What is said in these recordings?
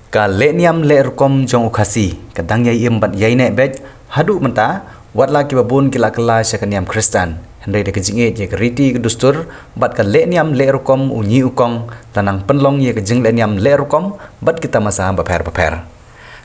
Ka le niam le rukom jong ukasi kadang yai imbat yai ne bej hadu menta wat la ki babun kila kala syakaniam Kristan hendai de kejinge je keriti kedustur bat ka le niam le rukom unyi ukong tanang penlong ye kejing le niam le rukom bat kita masa baper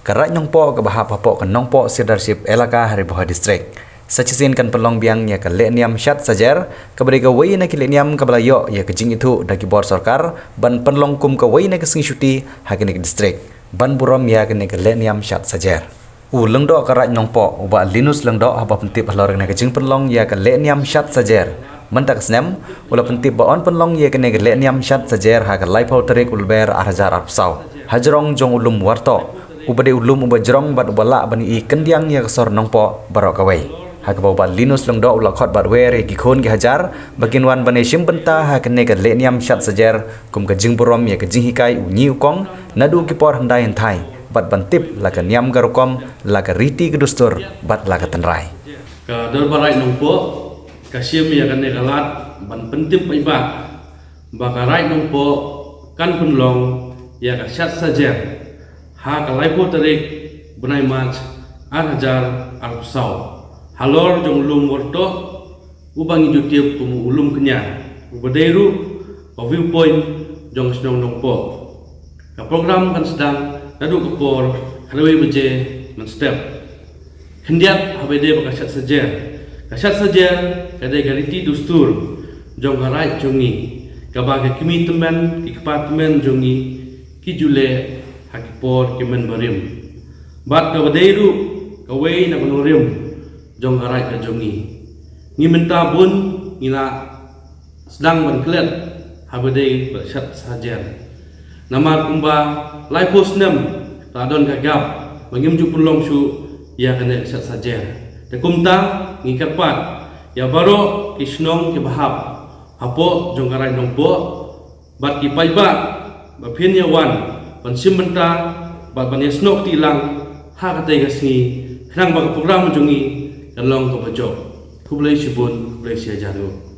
karat nyong po ke bahap po ke nong po leadership elaka hari boha distrik sacisin kan penlong biang ya ke le niam syat sajar kabari ka wei na ki le niam ka balayo ya kejing itu dagi bor sarkar ban penlong kum ka wei na ke sing syuti hakini ke distrik ban burom ya kene ke le niam syat sajar lengdo karat nyong po uba linus lengdo haba pentip haloreng na kejing penlong ya ke le niam syat sajar mentak snem ula pentip baon penlong ya kene ke le niam syat sajar ha ka laipau terik ulber arhajar arpsau hajrong jong ulum warto ubade ulum uba jrong bat ubala bani I kendiang ya kesor nong po barok away ha ka ba linus lengdo ula khot bat wer ki khon ki hajar bakin wan bani sim benta ha kene ke le niam syat sajar kum kejing burom ya kejing hikai unyi ukong nadu ki por handai enthai bat bantip la ka niam garukom la ka riti kedustur bat la ka tenrai ka dor barai nongpo ka sim ya kan galat ban pentip pai ba ka rai nongpo kan punlong ya ka syat sajar ha ka laipo tarik benai mach hajar arpsau halor jong ulum worto ubangi jutiep kum ulum kenya ubadeiru ka viewpoint jong snong nongpo ka program kan sedang nadu kepor haloi beje men step hendiat habede bakasat saja kasat saja kadai gariti dustur jong garai jongi kabaga kimi teman ki department jongi ki jule hakipor kimen barim bat ka badeiru kawei na konorim jong garai ka jongi ni menta bun ina sedang menklet habede bakasat saja nama kumba laipos nem tadon kagap mangimju pulong su ya kena sat saja te kumta ngikapat ya baro kisnong ke bahap hapo jongkarai nongpo bat ki paiba ba phin ya wan pan simbenta bat ban snok tilang ha katai gasni khnang ba program jongi kalong ko bajo kublai sibun kublai sia janu